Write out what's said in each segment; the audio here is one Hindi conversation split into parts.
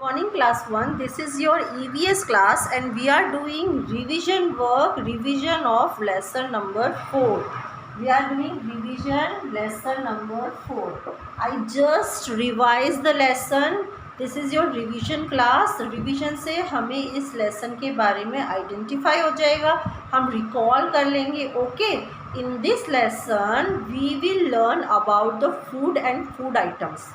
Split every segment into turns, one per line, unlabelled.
Morning class 1, this is your EVS class and we are doing revision work, revision of lesson number 4. We are doing revision lesson number 4. I just revised the lesson. This is your revision class. Revision से हमें इस lesson के बारे में identify हो जाएगा, हम recall कर लेंगे. Okay, in this lesson we will learn about the food and food items.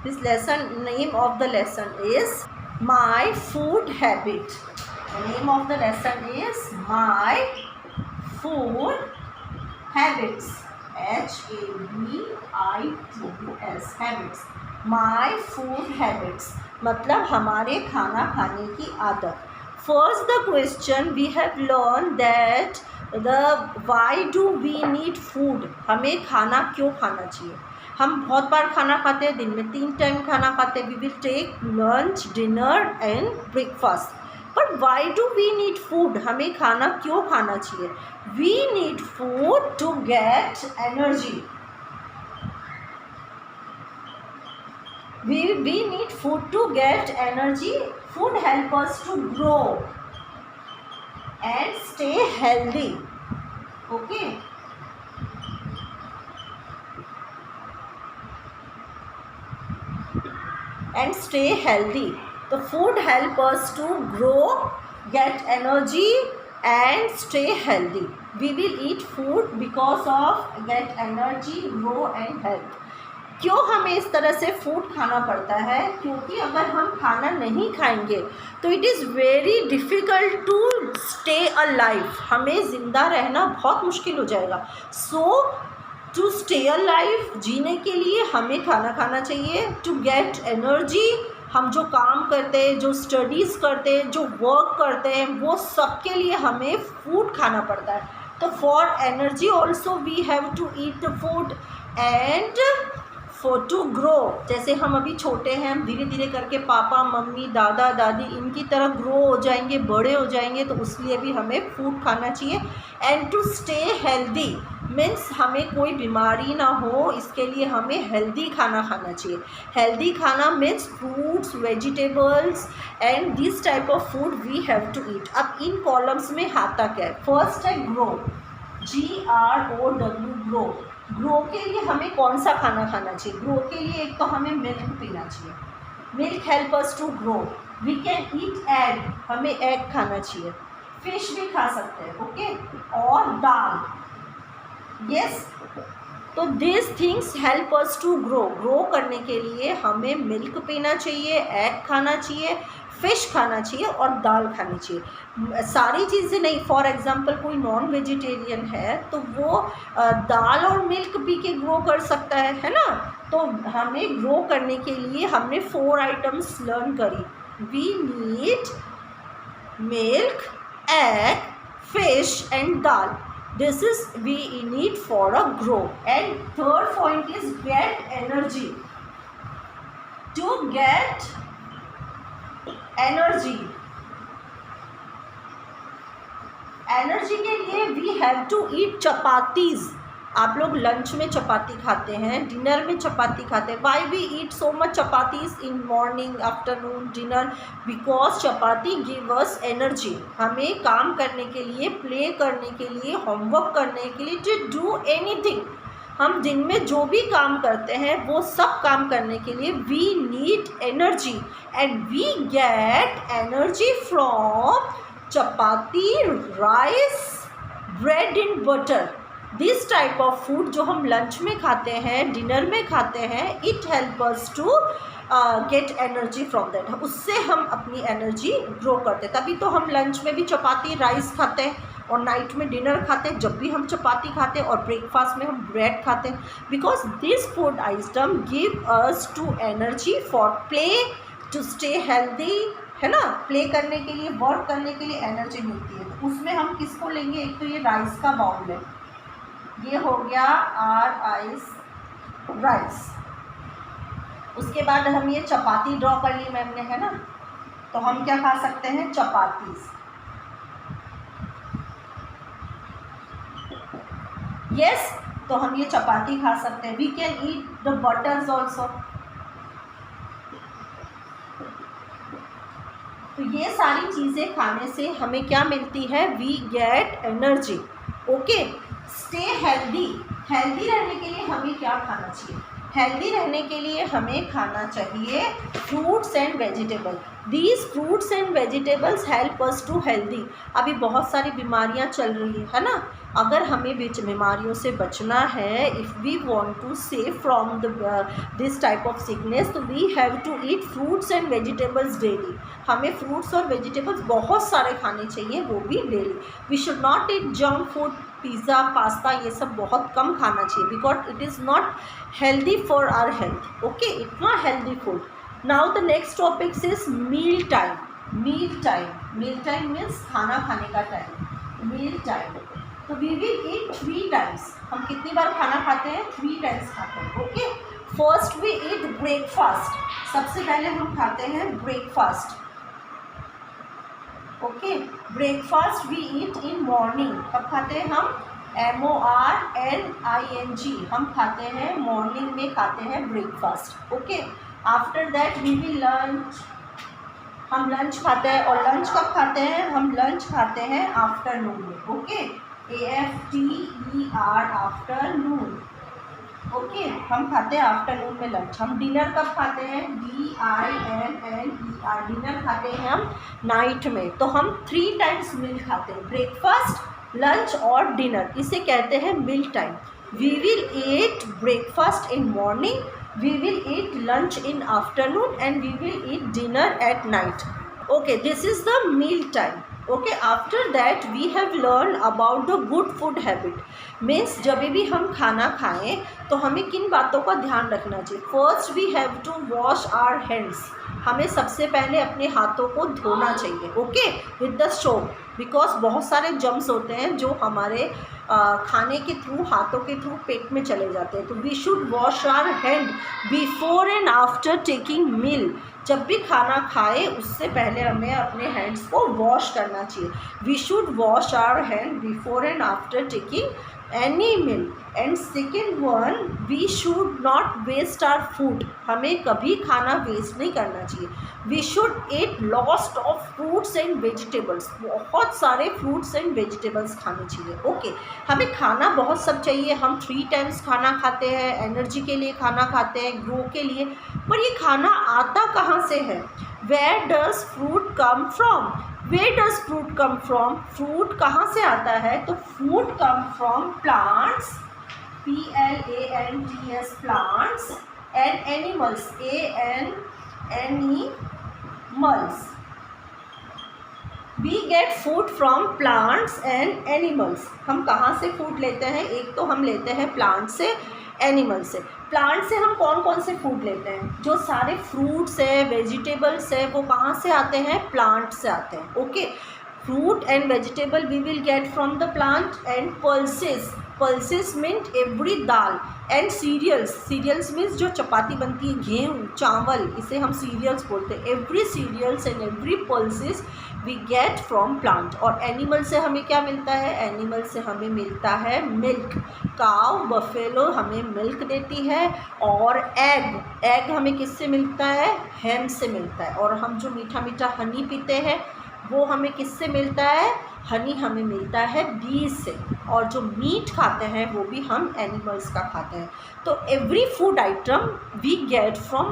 This lesson, name of the lesson is My Food Habit. The name of the lesson is My Food Habits. Habits. Habits. My Food Habits. मतलब हमारे खाना खाने की आदत. First the question we have learned that why do we need food? हमें खाना क्यों खाना चाहिए? हम बहुत बार खाना खाते हैं, दिन में 3 टाइम खाना खाते हैं. We will take lunch, dinner and breakfast. But why do we need food? हमें खाना क्यों खाना चाहिए? We need food to get energy. we need food to get energy. Food help us to grow and stay healthy. Okay. And stay healthy. The food help us to grow, get energy and stay healthy. We will eat food because of get energy, grow and health. क्यों हमें इस तरह से फूड खाना पड़ता है? क्योंकि अगर हम खाना नहीं खाएंगे तो it is very difficult to stay alive. हमें ज़िंदा रहना बहुत मुश्किल हो जाएगा. सो टू स्टे अलाइव, जीने के लिए हमें खाना खाना चाहिए. टू गेट एनर्जी, हम जो काम करते हैं, जो स्टडीज़ करते हैं, जो वर्क करते हैं, वो सब के लिए हमें फूड खाना पड़ता है. तो for energy also we have to eat the food and for to grow. जैसे हम अभी छोटे हैं, हम धीरे धीरे करके पापा मम्मी दादा दादी इनकी तरह ग्रो हो जाएंगे, बड़े हो जाएंगे, तो उसलिए भी हमें फूड खाना चाहिए. And to stay healthy means हमें कोई बीमारी ना हो, इसके लिए हमें हेल्दी खाना खाना चाहिए. हेल्दी खाना means fruits, vegetables and this type of food we have to eat. अब इन कॉलम्स में आता क्या है? फर्स्ट है ग्रो, GROW, ग्रो. ग्रो के लिए हमें कौन सा खाना खाना चाहिए? ग्रो के लिए एक तो हमें मिल्क पीना चाहिए. Milk help us to grow. We can eat egg, हमें एग खाना चाहिए. फिश भी खा सकते हैं. ओके. और दाल. यस. तो this things help us to grow. Grow करने के लिए हमें मिल्क पीना चाहिए, एग खाना चाहिए, फिश खाना चाहिए और दाल खानी चाहिए. सारी चीज़ें नहीं. फॉर एग्जांपल कोई नॉन वेजिटेरियन है तो वो दाल और मिल्क पी के ग्रो कर सकता है ना. तो हमें ग्रो करने के लिए हमने 4 आइटम्स लर्न करी. We need milk, egg, fish and dal. This is we need for a grow. And third point is get energy. To get energy. Energy के लिए we have to eat chapatis. आप लोग लंच में चपाती खाते हैं, डिनर में चपाती खाते हैं. Why we eat so much chapatis in morning, afternoon, dinner? Because chapati give us energy. हमें काम करने के लिए, प्ले करने के लिए, होमवर्क करने के लिए, टू डू एनीथिंग. हम दिन में जो भी काम करते हैं वो सब काम करने के लिए we need energy. And we get energy from chapati, rice, bread and butter. This type of food जो हम लंच में खाते हैं, डिनर में खाते हैं, it help us to get energy from that. उससे हम अपनी एनर्जी ग्रो करते हैं. तभी तो हम लंच में भी चपाती, राइस खाते हैं और नाइट में डिनर खाते हैं. जब भी हम चपाती खाते हैं और ब्रेकफास्ट में हम ब्रेड खाते हैं. Because this food item give us to energy for play, to stay healthy, है ना. प्ले करने के लिए, वर्क करने के लिए एनर्जी मिलती है. तो उसमें हम किसको लेंगे? एक तो ये राइस का बाउल है, ये हो गया राइस. उसके बाद हम ये चपाती ड्रॉ कर ली मैम ने, है ना. तो हम क्या खा सकते हैं? चपातीज. यस. तो हम ये चपाती खा सकते हैं. We can eat the butters also. तो ये सारी चीज़ें खाने से हमें क्या मिलती है, we get energy. Okay, stay healthy. Healthy रहने के लिए हमें क्या खाना चाहिए, हेल्दी रहने के लिए हमें खाना चाहिए fruits and vegetable. These fruits and vegetables help us to healthy. अभी बहुत सारी बीमारियां चल रही है ना, अगर हमें बीमारियों से बचना है, if we want to save from this type of sickness, तो we have to eat fruits and vegetables daily. हमें फ्रूट्स और वेजिटेबल्स बहुत सारे खाने चाहिए, वो भी daily. We should not eat junk food, pizza, pasta, ये सब बहुत कम खाना चाहिए, because it is not healthy for our health. Okay, it's not healthy food. Now the next topic is meal time. Meal time, meal time means खाना खाने का टाइम, मील टाइम। तो वी विल ईट 3 टाइम्स। हम कितनी बार खाना खाते हैं, 3 टाइम्स खाते हैं। Okay, first we eat breakfast. सबसे पहले हम खाते हैं breakfast. Okay, breakfast we eat in morning. कब खाते हैं हम, MORNING, हम खाते हैं मॉर्निंग में खाते हैं breakfast. Okay, after that we will lunch. हम लंच खाते हैं, और लंच कब खाते हैं, हम लंच खाते हैं आफ्टरनून में। Okay, AFTER, afternoon. ओके, हम खाते हैं आफ्टरनून में लंच। हम डिनर कब खाते हैं, DINNER, डिनर खाते हैं हम नाइट में। तो हम 3 टाइम्स मील खाते हैं, ब्रेकफास्ट, लंच और डिनर। इसे कहते हैं meal time. We will eat breakfast in morning, we will eat lunch in afternoon, and we will eat dinner at night. Okay, this is the meal time. Okay, after that we have learned about the good food habit. Means जब भी हम खाना खाएं तो हमें किन बातों का ध्यान रखना चाहिए। First we have to wash our hands. हमें सबसे पहले अपने हाथों को धोना चाहिए। Okay, with the soap, because बहुत सारे जर्म्स होते हैं जो हमारे खाने के थ्रू, हाथों के थ्रू पेट में चले जाते हैं। तो we should wash our hand before and after taking meal. जब भी खाना खाए उससे पहले हमें अपने हैंड्स को वॉश करना चाहिए। We should wash our hand before and after taking any meal. And second one, we should not waste our food. हमें कभी खाना वेस्ट नहीं करना चाहिए। We should eat lots of fruits and vegetables. बहुत सारे फ्रूट्स एंड वेजिटेबल्स खाने चाहिए। ओके, हमें खाना बहुत सब चाहिए। हम 3 टाइम्स खाना खाते हैं, एनर्जी के लिए खाना खाते हैं, ग्रो के लिए। पर ये खाना आता कहाँ से है, where does fruit come from, where does fruit come from, fruit कहाँ से आता है, तो fruit come from plants, PLANTS, plants, and animals, animals. We get food from plants and animals. हम कहाँ से फूड लेते हैं, एक तो हम लेते हैं प्लांट से, एनिमल से। प्लांट से हम कौन कौन से फूड लेते हैं, जो सारे फ्रूट्स है, वेजिटेबल्स है, वो कहाँ से आते हैं, प्लांट से आते हैं। Okay, fruit and vegetable we will get from the plant. And pulses, pulses means every dal. And cereals, cereals means जो चपाती बनती है, गेहूँ, चावल, इसे हम सीरियल्स बोलते हैं। Every cereals and every pulses we get from plant. और एनिमल से हमें क्या मिलता है, एनिमल से हमें मिलता है मिल्क। काव, बफेलो हमें मिल्क देती है। और एग, एग हमें किससे मिलता है, हैम से मिलता है। और हम जो मीठा मीठा हनी पीते हैं वो हमें किससे मिलता है, हनी हमें मिलता है बीज से। और जो मीट खाते हैं वो भी हम एनिमल्स का खाते हैं। तो every food item we get from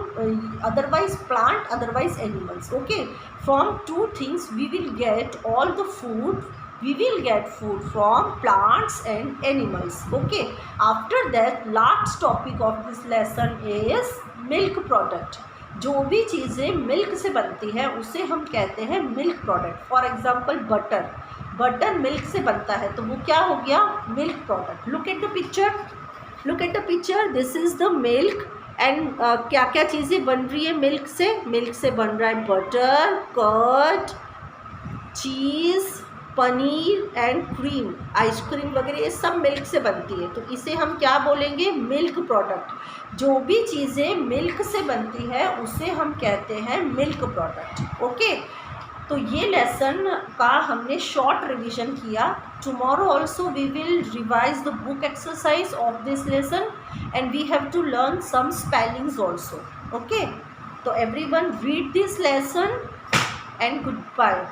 otherwise plant, otherwise animals. Okay, from 2 things we will get all the food, we will get food from plants and animals. Okay, after that last topic of this lesson is milk product. जो भी चीज़ें मिल्क से बनती है उसे हम कहते हैं milk product. For example butter, butter milk से बनता है तो वो क्या हो गया, milk product. Look at the picture, look at the picture, this is the milk. And क्या क्या चीज़ें बन रही है मिल्क से, मिल्क से बन रहा है butter, curd, cheese, paneer and cream, ice cream वगैरह, ये सब मिल्क से बनती है। तो इसे हम क्या बोलेंगे, मिल्क प्रोडक्ट। जो भी चीज़ें मिल्क से बनती है उसे हम कहते हैं मिल्क प्रोडक्ट। ओके, तो ये लेसन का हमने शॉर्ट रिवीजन किया। Tomorrow also we will revise the book exercise of this lesson and we have to learn some spellings also. Okay, तो everyone read this lesson and goodbye.